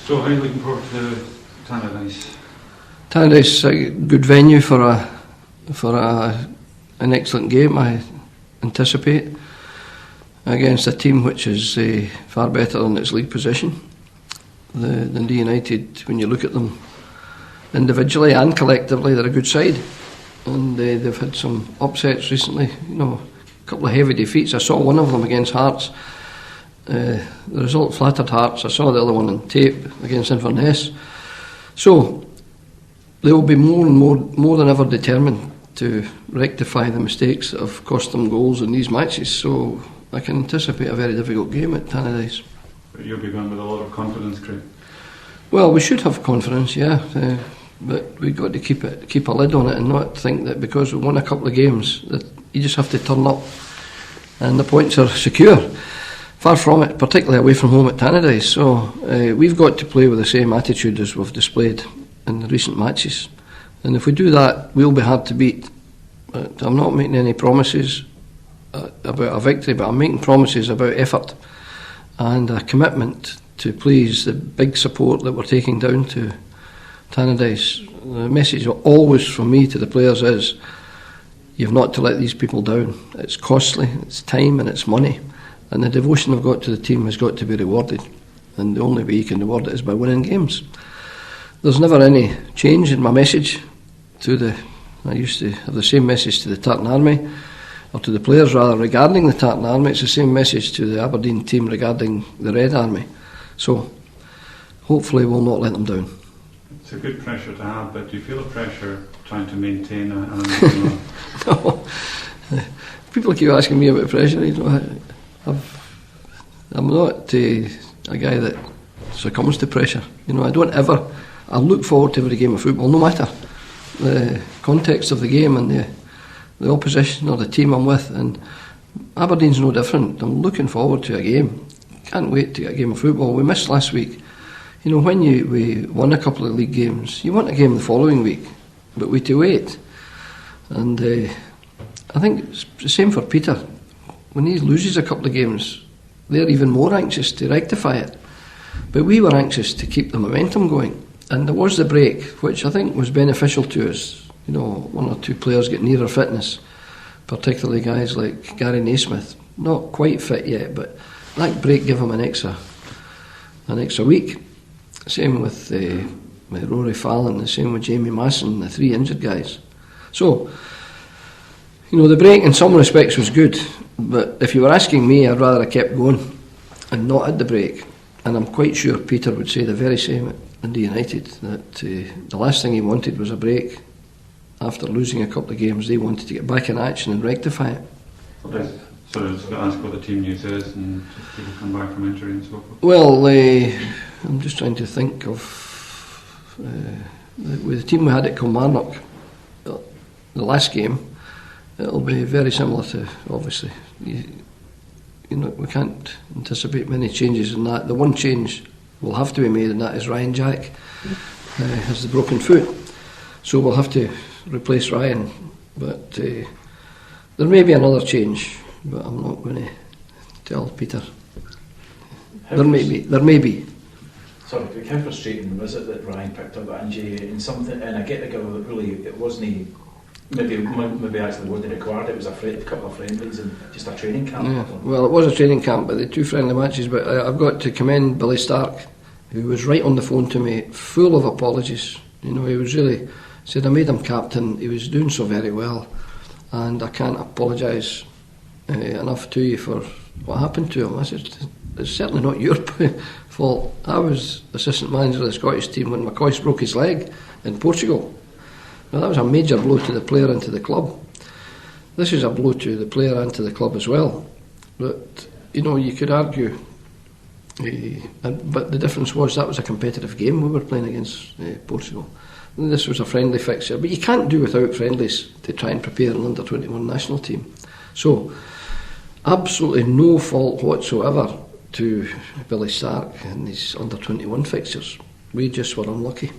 So how are you looking forward to Tannadice? Tannadice is a good venue for an excellent game, I anticipate, against a team which is far better than its league position. The Dundee United, when you look at them individually and collectively, they're a good side, and they've had some upsets recently. A couple of heavy defeats. I saw one of them against Hearts. The result flattered Hearts. I saw the other one on tape against Inverness. So they will be more than ever determined to rectify the mistakes that have cost them goals in these matches. So I can anticipate a very difficult game at Tannadice. But you'll be going with a lot of confidence, Craig. Well, we should have confidence, yeah, but we've got to keep a lid on it and not think that because we won a couple of games that you just have to turn up and the points are secure. Far from it, particularly away from home at Tannadice. So we've got to play with the same attitude as we've displayed in the recent matches, and if we do that, we'll be hard to beat. But I'm not making any promises about a victory, but I'm making promises about effort and a commitment to please the big support that we're taking down to Tannadice. The message always from me to the players is you've not to let these people down. It's costly, it's time and it's money, and the devotion I've got to the team has got to be rewarded, and the only way you can reward it is by winning games. There's never any change in my message I used to have the same message to the Tartan Army, or to the players rather, regarding the Tartan Army. It's the same message to the Aberdeen team regarding the Red Army. So hopefully we'll not let them down. It's a good pressure to have, but do you feel a pressure trying to maintain an No. People keep asking me about pressure. I'm not a guy that succumbs to pressure. I look forward to every game of football, no matter the context of the game and the opposition or the team I'm with, and Aberdeen's no different. I'm looking forward to a game. Can't wait to get a game of football. We missed last week. When we won a couple of league games, you want a game the following week, but we to wait. And I think it's the same for Peter. When he loses a couple of games, they're even more anxious to rectify it. But we were anxious to keep the momentum going. And there was the break, which I think was beneficial to us. One or two players get nearer fitness, particularly guys like Gary Naismith, not quite fit yet, but that break gave him an extra week. Same with Rory Fallon, the same with Jamie Masson, the three injured guys. So, the break in some respects was good, but if you were asking me, I'd rather have kept going and not had the break. And I'm quite sure Peter would say the very same at Dundee United, that the last thing he wanted was a break. After losing a couple of games, they wanted to get back in action and rectify it. Okay. So I was going to ask what the team news is and people come back from injury and so forth. Well, I'm just trying to think of with the team we had at Kilmarnock, the last game. It'll be very similar to, obviously, we can't anticipate many changes in that. The one change will have to be made, and that is Ryan Jack has the broken foot, so we'll have to replace Ryan. But there may be another change, but I'm not going to tell Peter. There may be. Sorry, how frustrating was it that Ryan picked up that injury and something? And I get the girl that really it wasn't. Maybe actually wasn't required. It was a couple of friendlies and just a training camp. Yeah. Well, it was a training camp, but the two friendly matches. But I've got to commend Billy Stark, who was right on the phone to me, full of apologies. He was really said I made him captain. He was doing so very well, and I can't apologise enough to you for what happened to him. I said it's certainly not your fault. I was assistant manager of the Scottish team when McCoist broke his leg in Portugal. Now, that was a major blow to the player and to the club. This is a blow to the player and to the club as well. But, you could argue, but the difference was that was a competitive game we were playing against Portugal. And this was a friendly fixture. But you can't do without friendlies to try and prepare an under-21 national team. So, absolutely no fault whatsoever to Billy Stark and his under-21 fixtures. We just were unlucky.